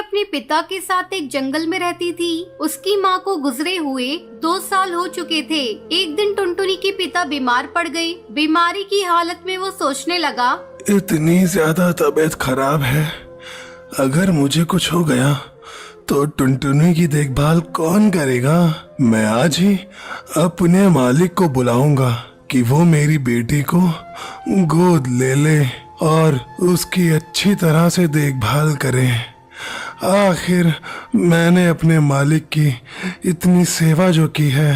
अपने पिता के साथ एक जंगल में रहती थी। उसकी माँ को गुजरे हुए 2 साल हो चुके थे। एक दिन टुनटुनी के पिता बीमार पड़ गए। बीमारी की हालत में वो सोचने लगा, इतनी ज्यादा तबीयत खराब है, अगर मुझे कुछ हो गया तो टुनटुनी की देखभाल कौन करेगा। मैं आज ही अपने मालिक को बुलाऊंगा कि वो मेरी बेटी को गोद ले ले और उसकी अच्छी तरह से देखभाल करे। आखिर मैंने अपने मालिक की इतनी सेवा जो की है,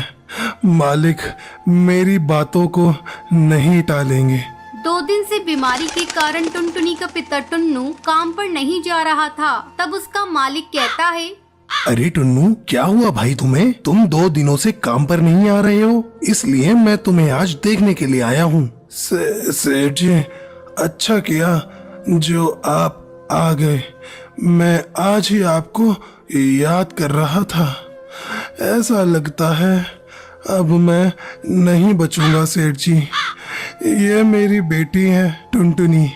मालिक मेरी बातों को नहीं टालेंगे। 2 दिन से बीमारी के कारण टुनटुनी का पिता टुन्नू काम पर नहीं जा रहा था। तब उसका मालिक कहता है, अरे टुन्नू, क्या हुआ भाई तुम्हें? तुम 2 दिनों से काम पर नहीं आ रहे हो, इसलिए मैं तुम्हें आज देखने के लिए आया हूँ। सेठ जी, अच्छा किया जो आप आ गए। मैं आज ही आपको याद कर रहा था। ऐसा लगता है अब मैं नहीं बचूंगा सेठ जी। ये मेरी बेटी है टुनटुनी।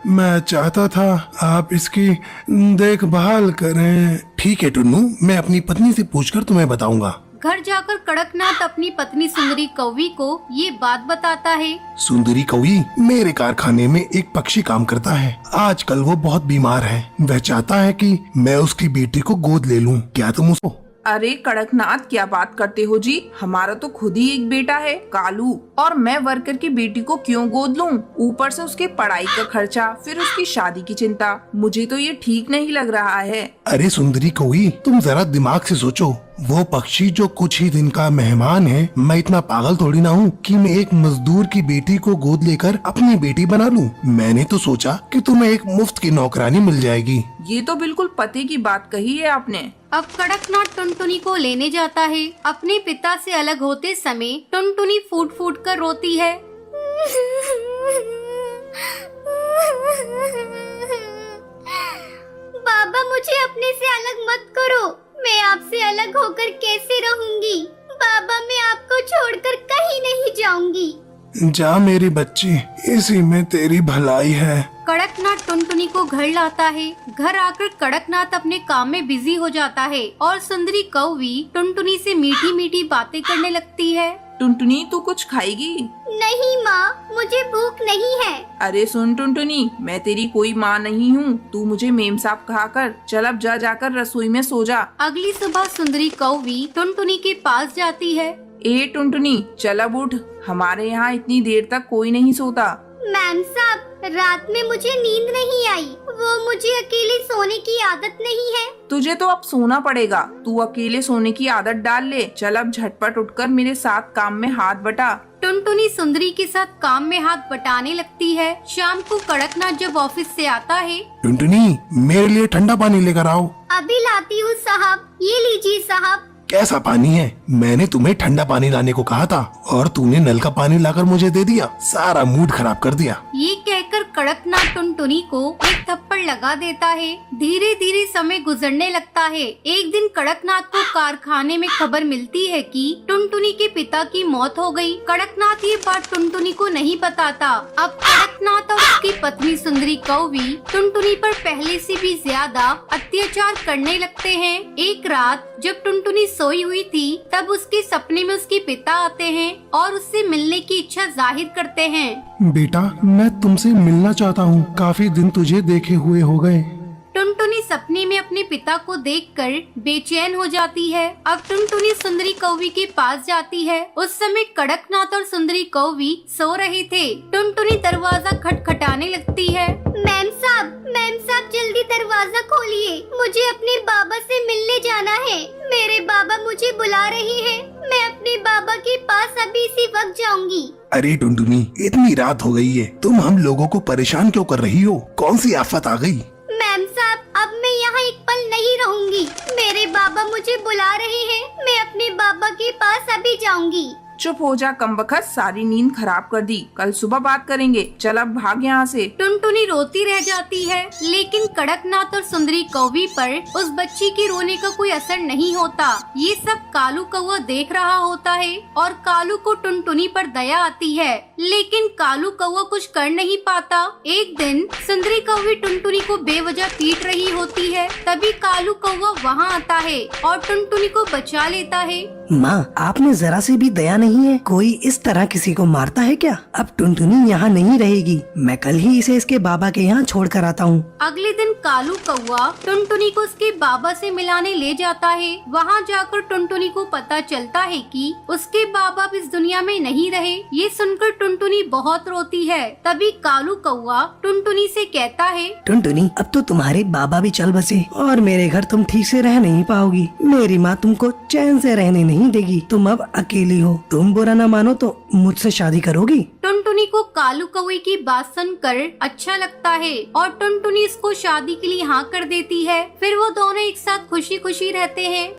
मैं चाहता था आप इसकी देखभाल करें। ठीक है टुन्नू, मैं अपनी पत्नी से पूछकर तुम्हें बताऊंगा। घर जाकर कड़कनाथ अपनी पत्नी सुंदरी कौवी को ये बात बताता है। सुंदरी कौवी, मेरे कारखाने में एक पक्षी काम करता है। आजकल वो बहुत बीमार है। वह चाहता है कि मैं उसकी बेटी को गोद ले लूं। क्या तुम उसको? अरे कड़कनाथ, क्या बात करते हो जी? हमारा तो खुद ही एक बेटा है कालू, और मैं वर्कर की बेटी को क्यों गोद लूं? ऊपर से उसके पढ़ाई का खर्चा, फिर उसकी शादी की चिंता। मुझे तो ये ठीक नहीं लग रहा है। अरे सुंदरी कौवी, तुम जरा दिमाग से सोचो। वो पक्षी जो कुछ ही दिन का मेहमान है, मैं इतना पागल थोड़ी ना हूँ कि मैं एक मजदूर की बेटी को गोद लेकर अपनी बेटी बना लूं। मैंने तो सोचा कि तुम्हें एक मुफ्त की नौकरानी मिल जाएगी। ये तो बिल्कुल पते की बात कही है आपने। अब कड़कनाथ टुनटुनी को लेने जाता है। अपने पिता से अलग होते समय टुनटुनी फूट फूट कर रोती है। बाबा, मुझे अपने से अलग मत करो। मैं आपसे अलग होकर कैसे रहूंगी? बाबा, मैं आपको छोड़कर कहीं नहीं जाऊंगी। जा मेरी बच्ची, इसी में तेरी भलाई है। कड़कनाथ टुनटुनी को घर लाता है। घर आकर कड़कनाथ अपने काम में बिजी हो जाता है और सुंदरी कौवी टुनटुनी से मीठी मीठी बातें करने लगती है। टुनटुनी, तू कुछ खाएगी? नहीं माँ, मुझे भूख नहीं है। अरे सुन टुनटुनी, मैं तेरी कोई माँ नहीं हूँ। तू मुझे मेम साहब कहा कर। चल अब जा जाकर रसोई में सो जा। अगली सुबह सुंदरी कौवी टुनटुनी के पास जाती है। ए टुनटुनी, चल अब उठ। हमारे यहाँ इतनी देर तक कोई नहीं सोता। मैम साहब, रात में मुझे नींद नहीं आई। वो मुझे अकेले सोने की आदत नहीं है। तुझे तो अब सोना पड़ेगा। तू अकेले सोने की आदत डाल ले। चल अब झटपट उठकर मेरे साथ काम में हाथ बटा। टुनटुनी सुंदरी के साथ काम में हाथ बटाने लगती है। शाम को कड़कनाथ जब ऑफिस से आता है, टुनटुनी, मेरे लिए ठंडा पानी लेकर आओ। अभी लाती हूँ साहब। ये लीजिए साहब। कैसा पानी है? मैंने तुम्हें ठंडा पानी लाने को कहा था और तूने नल का पानी लाकर मुझे दे दिया। सारा मूड खराब कर दिया। ये कहकर कड़कनाथ टुनटुनी को एक थप्पड़ लगा देता है। धीरे धीरे समय गुजरने लगता है। एक दिन कड़कनाथ को कारखाने में खबर मिलती है कि टुनटुनी के पिता की मौत हो गई। कड़कनाथ ये बात टुनटुनी को नहीं बताता। अब कड़कनाथ और उसकी पत्नी सुंदरी कौवी टुनटुनी पर पहले से भी ज्यादा अत्याचार करने लगते हैं। एक रात जब टुनटुनी सोई हुई थी, तब उसके सपने में उसके पिता आते हैं और उससे मिलने की इच्छा जाहिर करते हैं। बेटा, मैं तुमसे मिलना चाहता हूँ। काफी दिन तुझे देखे हुए हो गए। टुनटुनी सपने में अपने पिता को देखकर बेचैन हो जाती है। अब टुनटुनी सुंदरी कौवी के पास जाती है। उस समय कड़कनाथ और सुंदरी कौवी सो रहे थे। टुनटुनी दरवाजा खटखटाने लगती है। मैम साहब, जल्दी दरवाजा खोलिए। मुझे अपने बाबा से मिलने जाना है। मेरे बाबा मुझे बुला रहे हैं। मैं अपने बाबा के पास अभी इसी वक्त जाऊंगी। अरे टुनटुनी, इतनी रात हो गई है, तुम हम लोगों को परेशान क्यों कर रही हो? कौन सी आफत आ गई? मैम साहब, अब मैं यहाँ एक पल नहीं रहूंगी। मेरे बाबा मुझे बुला रहे हैं। मैं अपने बाबा के पास अभी जाऊंगी। चुप हो जा कमबख्त, सारी नींद खराब कर दी। कल सुबह बात करेंगे, चल अब भाग यहाँ से। टुनटुनी रोती रह जाती है, लेकिन कड़कनाथ और सुंदरी कौवी पर उस बच्ची के रोने का कोई असर नहीं होता। ये सब कालू कौवा देख रहा होता है और कालू को टुनटुनी पर दया आती है, लेकिन कालू कौवा कुछ कर नहीं पाता। एक दिन सुंदरी कौवी टुनटुनी को बेवजह पीट रही होती है, तभी कालू कौवा वहाँ आता है और टुनटुनी को बचा लेता है। माँ, आप में जरा सी भी दया नहीं है? कोई इस तरह किसी को मारता है क्या? अब टुनटुनी यहाँ नहीं रहेगी, मैं कल ही इसे इसके बाबा के यहाँ छोड़ कर आता हूँ। अगले दिन कालू कौवा टुनटुनी को उसके बाबा से मिलाने ले जाता है। वहाँ जाकर टुनटुनी को पता चलता है कि उसके बाबा अब इस दुनिया में नहीं रहे। ये सुनकर टुनटुनी बहुत रोती है। तभी कालू कौवा टुनटुनी से कहता है, टुनटुनी, अब तो तुम्हारे बाबा भी चल बसे और मेरे घर तुम ठीक से रह नहीं पाओगी। मेरी माँ तुमको चैन से रहने नहीं देगी। तुम अब अकेली हो। तुम बुरा न मानो तो मुझसे शादी करोगी? टुनटुनी को कालू कौवे की बात सुनकर अच्छा लगता है और टुनटुनी इसको शादी के लिए हाँ कर देती है। फिर वो दोनों एक साथ खुशी खुशी रहते हैं।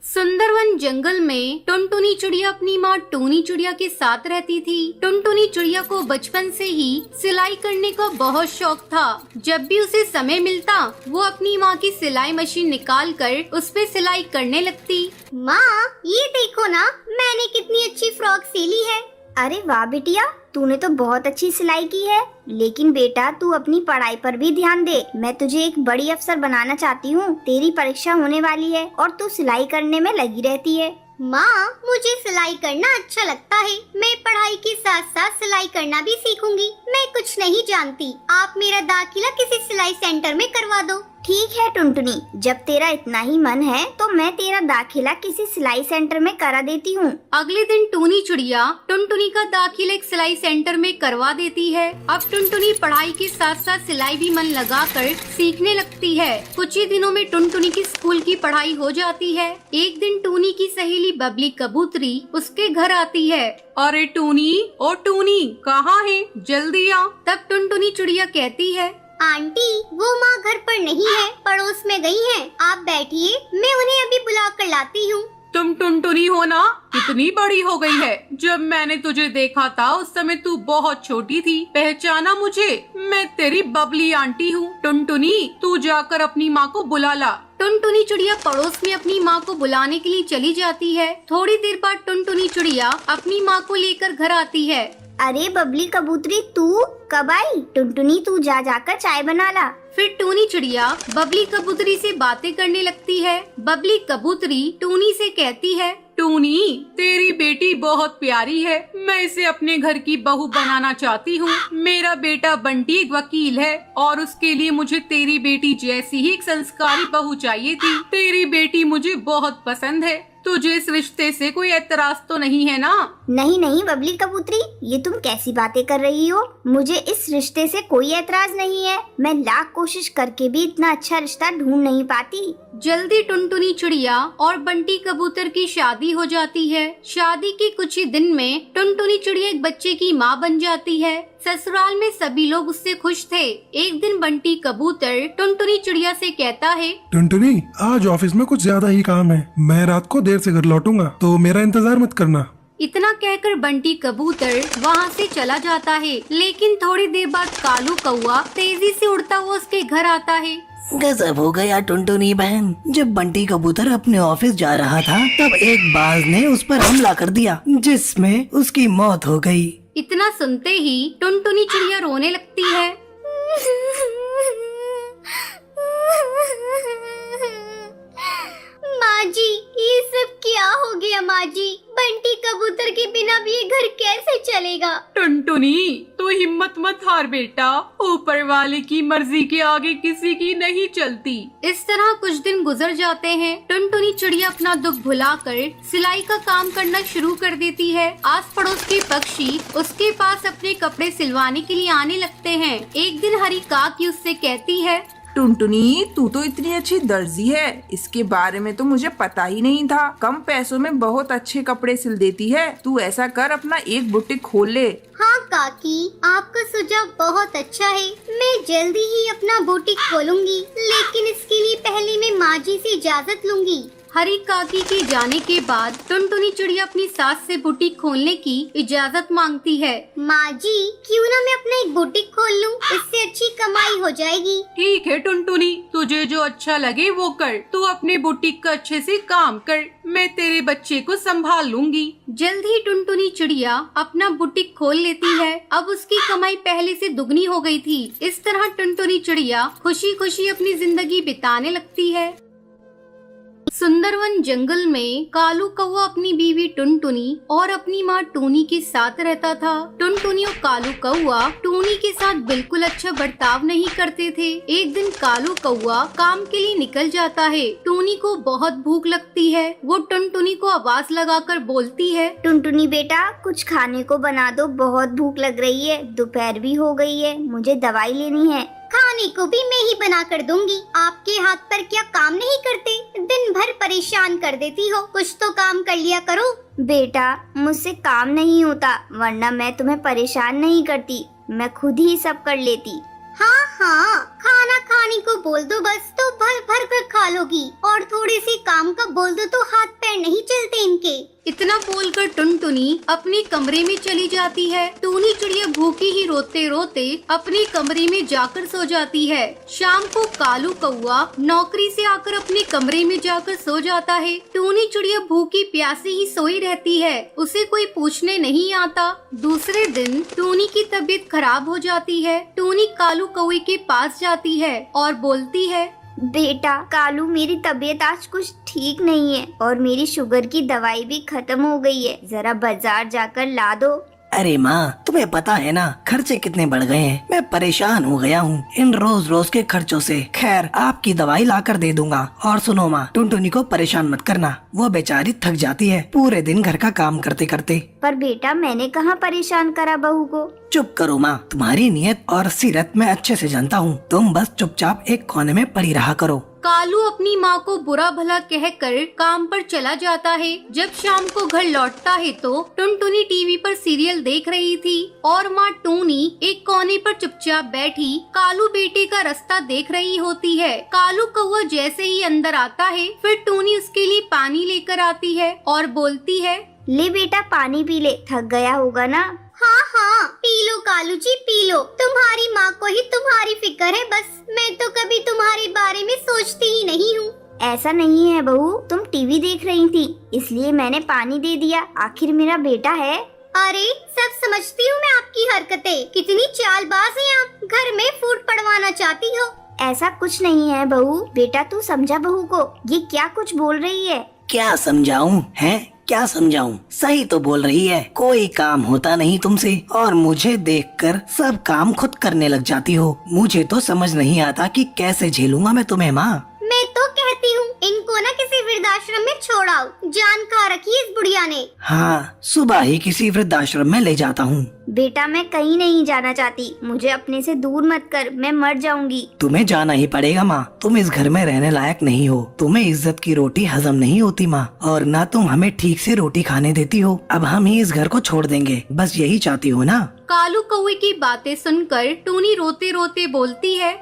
सुंदरवन जंगल में टुनटुनी चिड़िया अपनी माँ टूनी चिड़िया के साथ रहती थी। टुनटुनी चिड़िया को बचपन से ही सिलाई करने का बहुत शौक था। जब भी उसे समय मिलता वो अपनी माँ की सिलाई मशीन निकाल कर उस पे सिलाई करने लगती। माँ, ये देखो ना, मैंने कितनी अच्छी फ्रॉक सिली है। अरे वाह बिटिया, तूने तो बहुत अच्छी सिलाई की है। लेकिन बेटा, तू अपनी पढ़ाई पर भी ध्यान दे। मैं तुझे एक बड़ी अफसर बनाना चाहती हूँ। तेरी परीक्षा होने वाली है और तू सिलाई करने में लगी रहती है। माँ, मुझे सिलाई करना अच्छा लगता है। मैं पढ़ाई के साथ साथ सिलाई करना भी सीखूंगी। मैं कुछ नहीं जानती। आप मेरा दाखिला किसी सिलाई सेंटर में करवा दो। ठीक है टुनटुनी, जब तेरा इतना ही मन है तो मैं तेरा दाखिला किसी सिलाई सेंटर में करा देती हूँ। अगले दिन टूनी चिड़िया टुनटुनी का दाखिला एक सिलाई सेंटर में करवा देती है। अब टुनटुनी पढ़ाई के साथ साथ सिलाई भी मन लगाकर सीखने लगती है। कुछ ही दिनों में टुनटुनी की स्कूल की पढ़ाई हो जाती है। एक दिन टूनी की सहेली बबली कबूतरी उसके घर आती है। अरे टूनी, ओ टूनी, कहाँ है? जल्दी आ। तब टुनटुनी चिड़िया कहती है, आंटी, वो माँ घर पर नहीं है, पड़ोस में गई हैं। आप बैठिए, मैं उन्हें अभी बुला कर लाती हूँ। तुम टुनटुनी हो ना? कितनी बड़ी हो गई है। जब मैंने तुझे देखा था उस समय तू बहुत छोटी थी। पहचाना मुझे? मैं तेरी बबली आंटी हूँ। टुनटुनी, तू जाकर अपनी माँ को बुला ला। टुनटुनी चिड़िया पड़ोस में अपनी माँ को बुलाने के लिए चली जाती है। थोड़ी देर बाद टुनटुनी चिड़िया अपनी माँ को लेकर घर आती है। अरे बबली कबूतरी, तू कब आई? टुनटुनी, तू जाकर चाय बना ला। फिर टूनी चिड़िया बबली कबूतरी से बातें करने लगती है। बबली कबूतरी टूनी से कहती है, टूनी, तेरी बेटी बहुत प्यारी है। मैं इसे अपने घर की बहू बनाना चाहती हूँ। मेरा बेटा बंटी एक वकील है और उसके लिए मुझे तेरी बेटी जैसी ही एक संस्कारी बहू चाहिए थी। तेरी बेटी मुझे बहुत पसंद है। तुझे इस रिश्ते से कोई एतराज तो नहीं है ना? नहीं नहीं बबली कबूतरी, ये तुम कैसी बातें कर रही हो? मुझे इस रिश्ते से कोई एतराज नहीं है। मैं लाख कोशिश करके भी इतना अच्छा रिश्ता ढूंढ नहीं पाती। जल्दी टुनटुनी चिड़िया और बंटी कबूतर की शादी हो जाती है। शादी के कुछ ही दिन में टुनटुनी चिड़िया एक बच्चे की माँ बन जाती है। ससुराल में सभी लोग उससे खुश थे। एक दिन बंटी कबूतर टुनटुनी चिड़िया से कहता है, टुनटुनी, आज ऑफिस में कुछ ज्यादा ही काम है। मैं रात को देर से घर लौटूंगा, तो मेरा इंतजार मत करना। इतना कहकर बंटी कबूतर वहाँ से चला जाता है। लेकिन थोड़ी देर बाद कालू कौवा तेजी से उड़ता हुआ उसके घर आता है। गजब हो गया टुनटुनी बहन। जब बंटी कबूतर अपने ऑफिस जा रहा था तब एक बाज ने उस पर हमला कर दिया, जिसमें उसकी मौत हो गई। इतना सुनते ही टुनटुनी चिड़िया रोने लगती है। माँ जी, ये सब क्या हो गया? माँ जी, बंटी कबूतर के बिना भी ये घर कैसे चलेगा? टुनटुनी, तू हिम्मत मत हार बेटा। ऊपर वाले की मर्जी के आगे किसी की नहीं चलती। इस तरह कुछ दिन गुजर जाते हैं। टुनटुनी चिड़िया अपना दुख भुलाकर सिलाई का काम करना शुरू कर देती है। आस पड़ोस के पक्षी उसके पास अपने कपड़े सिलवाने के लिए आने लगते हैं। एक दिन हरी काकी उससे कहती है, टुनटुनी, तू तो इतनी अच्छी दर्जी है, इसके बारे में तो मुझे पता ही नहीं था। कम पैसों में बहुत अच्छे कपड़े सिल देती है। तू ऐसा कर, अपना एक बुटीक खोल ले। हाँ काकी, आपका सुझाव बहुत अच्छा है। मैं जल्दी ही अपना बुटीक खोलूंगी, लेकिन इसके लिए पहले मैं माँ जी से इजाजत लूंगी। हरी काकी के जाने के बाद टुनटुनी चिड़िया अपनी सास से बुटीक खोलने की इजाजत मांगती है। माँ जी, क्यों ना मैं अपना एक बुटीक खोल लूं, इससे अच्छी कमाई हो जाएगी। ठीक है टुनटुनी, तुझे जो अच्छा लगे वो कर। तू अपने बुटीक का अच्छे से काम कर, मैं तेरे बच्चे को संभाल लूंगी। जल्द ही टुनटुनी चिड़िया अपना बुटीक खोल लेती है। अब उसकी कमाई पहले से दुगनी हो गई थी। इस तरह टुनटुनी चिड़िया खुशी खुशी अपनी जिंदगी बिताने लगती है। सुंदरवन जंगल में कालू कौवा अपनी बीवी टुनटुनी और अपनी माँ टूनी के साथ रहता था। टुनटुनी और कालू कौवा टूनी के साथ बिल्कुल अच्छा बर्ताव नहीं करते थे। एक दिन कालू कौवा काम के लिए निकल जाता है। टूनी को बहुत भूख लगती है। वो टुनटुनी को आवाज लगाकर बोलती है, टुनटुनी बेटा, कुछ खाने को बना दो, बहुत भूख लग रही है। दोपहर भी हो गई है, मुझे दवाई लेनी है। खाने को भी मैं ही बना कर दूंगी। आपके हाथ पर क्या काम नहीं करते? दिन भर परेशान कर देती हो, कुछ तो काम कर लिया करो। बेटा, मुझसे काम नहीं होता, वरना मैं तुम्हें परेशान नहीं करती, मैं खुद ही सब कर लेती। हाँ हाँ, खाना खाने को बोल दो बस, तो भर भर कर खा लोगी। और थोड़े से काम का बोल दो तो हाथ पैर नहीं चलते इनके। इतना बोलकर टुनटुनी अपने कमरे में चली जाती है। टूनी चिड़िया भूखी ही रोते रोते अपने कमरे में जाकर सो जाती है। शाम को कालू कौवा नौकरी से आकर अपने कमरे में जाकर सो जाता है। टूनी चिड़िया भूखी प्यासी ही सोई रहती है, उसे कोई पूछने नहीं आता। दूसरे दिन टूनी की तबीयत खराब हो जाती है। टूनी कालू कौवे के पास जाती है और बोलती है, बेटा कालू, मेरी तबीयत आज कुछ ठीक नहीं है और मेरी शुगर की दवाई भी खत्म हो गई है, जरा बाजार जाकर ला दो। अरे माँ, तुम्हें पता है ना खर्चे कितने बढ़ गए हैं। मैं परेशान हो गया हूँ इन रोज रोज के खर्चों से। खैर, आपकी दवाई लाकर दे दूंगा। और सुनो माँ, टुनटुनी को परेशान मत करना, वो बेचारी थक जाती है पूरे दिन घर का काम करते करते। पर बेटा, मैंने कहाँ परेशान करा बहू को। चुप करो माँ, तुम्हारी नियत और सीरत मैं अच्छे से जानता हूँ। तुम बस चुपचाप एक कोने में पड़ी रहा करो। कालू अपनी माँ को बुरा भला कहकर काम पर चला जाता है। जब शाम को घर लौटता है तो टुनटुनी टीवी पर सीरियल देख रही थी और माँ टूनी एक कोने पर चुपचाप बैठी कालू बेटे का रास्ता देख रही होती है। कालू कौवा जैसे ही अंदर आता है, फिर टूनी उसके लिए पानी लेकर आती है और बोलती है, ले बेटा पानी पी ले, थक गया होगा ना। हाँ हाँ, P low Kalu ji, P low. तुम्हारी माँ को ही तुम्हारी फिक्र है बस, मैं तो कभी तुम्हारे बारे में सोचती ही नहीं हूँ। ऐसा नहीं है बहू, तुम टीवी देख रही थी इसलिए मैंने पानी दे दिया, आखिर मेरा बेटा है। अरे सब समझती हूँ मैं आपकी हरकतें, कितनी चालबाज हैं आप, घर में फूट पड़वाना चाहती हो। ऐसा कुछ नहीं है बहू, बेटा तू समझा बहू को, ये क्या कुछ बोल रही है। क्या समझाऊं है, क्या समझाऊं? सही तो बोल रही है, कोई काम होता नहीं तुमसे और मुझे देखकर सब काम खुद करने लग जाती हो। मुझे तो समझ नहीं आता कि कैसे झेलूंगा मैं तुम्हें माँ। मैं तो कहती हूँ इनको ना किसी वृद्धाश्रम में छोड़ाओ, जान खा रखी है इस बुढ़िया ने। हाँ, सुबह ही किसी वृद्धाश्रम में ले जाता हूँ। बेटा मैं कहीं नहीं जाना चाहती, मुझे अपने से दूर मत कर, मैं मर जाऊंगी। तुम्हें जाना ही पड़ेगा माँ, तुम इस घर में रहने लायक नहीं हो। तुम्हें इज्जत की रोटी हजम नहीं होती माँ, और ना तुम हमें ठीक से रोटी खाने देती हो। अब हम ही इस घर को छोड़ देंगे, बस यही चाहती हो ना। कालू कौवे की बातें सुनकर टूनी रोते रोते बोलती है,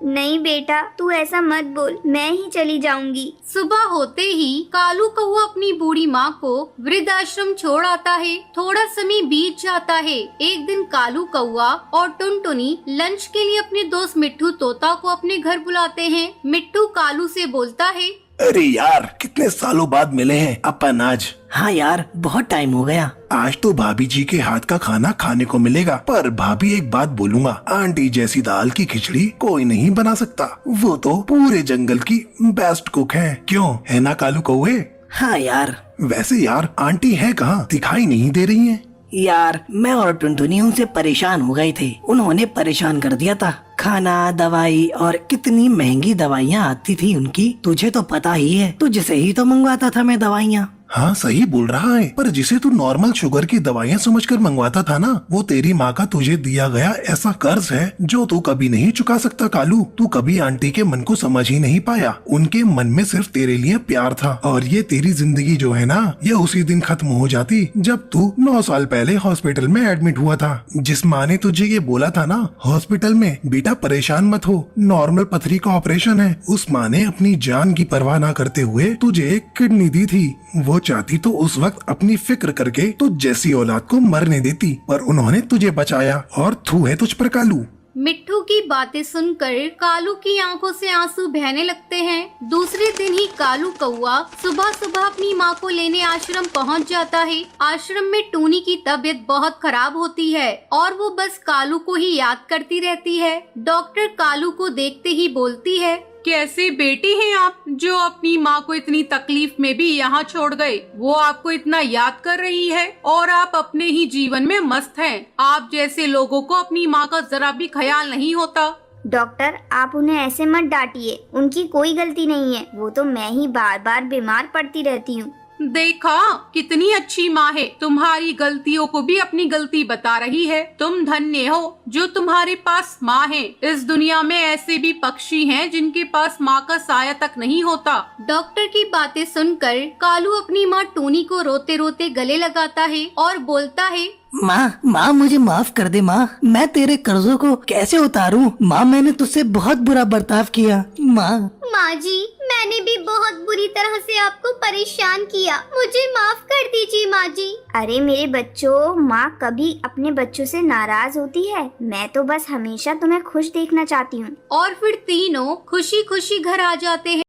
नहीं बेटा तू ऐसा मत बोल, मैं ही चली जाऊंगी। सुबह होते ही कालू कौवा अपनी बूढ़ी माँ को वृद्धाश्रम छोड़ आता है। थोड़ा समय बीत जाता है। एक दिन कालू कौवा और टुनटुनी लंच के लिए अपने दोस्त मिट्ठू तोता को अपने घर बुलाते हैं। मिट्ठू कालू से बोलता है, अरे यार, कितने सालों बाद मिले हैं अपन आज। हाँ यार, बहुत टाइम हो गया। आज तो भाभी जी के हाथ का खाना खाने को मिलेगा। पर भाभी एक बात बोलूंगा, आंटी जैसी दाल की खिचड़ी कोई नहीं बना सकता। वो तो पूरे जंगल की बेस्ट कुक है, क्यों है ना कालू कौवे? हाँ यार। वैसे यार आंटी है कहाँ, दिखाई नहीं दे रही है। यार मैं और टुनटुनी उनसे परेशान हो गए थे, उन्होंने परेशान कर दिया था। खाना, दवाई और कितनी महंगी दवाइयाँ आती थी उनकी, तुझे तो पता ही है, तुझसे ही तो मंगवाता था मैं दवाइयाँ। हाँ सही बोल रहा है, पर जिसे तू नॉर्मल शुगर की दवाइयाँ समझकर मंगवाता था ना, वो तेरी माँ का तुझे दिया गया ऐसा कर्ज है जो तू कभी नहीं चुका सकता कालू। तू कभी आंटी के मन को समझ ही नहीं पाया। उनके मन में सिर्फ तेरे लिए प्यार था, और ये तेरी जिंदगी जो है ना, ये उसी दिन खत्म हो जाती जब तू 9 साल पहले हॉस्पिटल में एडमिट हुआ था। जिस माँ ने तुझे ये बोला था ना हॉस्पिटल में, बेटा परेशान मत हो, नॉर्मल पथरी का ऑपरेशन है, उस माँ ने अपनी जान की परवाह न करते हुए तुझे एक किडनी दी थी। वो चाहती तो उस वक्त अपनी फिक्र करके तुझ जैसी औलाद को मरने देती, पर उन्होंने तुझे बचाया और थू है तुझ पर कालू। मिट्ठू की बातें सुनकर कालू की आंखों से आंसू बहने लगते हैं। दूसरे दिन ही कालू कौआ सुबह सुबह अपनी माँ को लेने आश्रम पहुँच जाता है। आश्रम में टूनी की तबीयत बहुत खराब होती है और वो बस कालू को ही याद करती रहती है। डॉक्टर कालू को देखते ही बोलती है, कैसी बेटी हैं आप जो अपनी माँ को इतनी तकलीफ में भी यहाँ छोड़ गए। वो आपको इतना याद कर रही है और आप अपने ही जीवन में मस्त हैं। आप जैसे लोगों को अपनी माँ का जरा भी ख्याल नहीं होता। डॉक्टर आप उन्हें ऐसे मत डांटिए, उनकी कोई गलती नहीं है, वो तो मैं ही बार बार बीमार पड़ती रहती हूँ। देखा कितनी अच्छी माँ है, तुम्हारी गलतियों को भी अपनी गलती बता रही है। तुम धन्य हो जो तुम्हारे पास माँ है। इस दुनिया में ऐसे भी पक्षी हैं जिनके पास माँ का साया तक नहीं होता। डॉक्टर की बातें सुनकर कालू अपनी माँ टूनी को रोते रोते गले लगाता है और बोलता है, माँ मुझे माफ कर दे माँ, मैं तेरे कर्जों को कैसे उतारूं? माँ मैंने तुझसे बहुत बुरा बर्ताव किया। माँ जी मैंने भी बहुत बुरी तरह से आपको परेशान किया, मुझे माफ कर दीजिए माँ जी। अरे मेरे बच्चों, माँ कभी अपने बच्चों से नाराज होती है? मैं तो बस हमेशा तुम्हें खुश देखना चाहती हूँ। और फिर तीनों खुशी खुशी घर आ जाते हैं।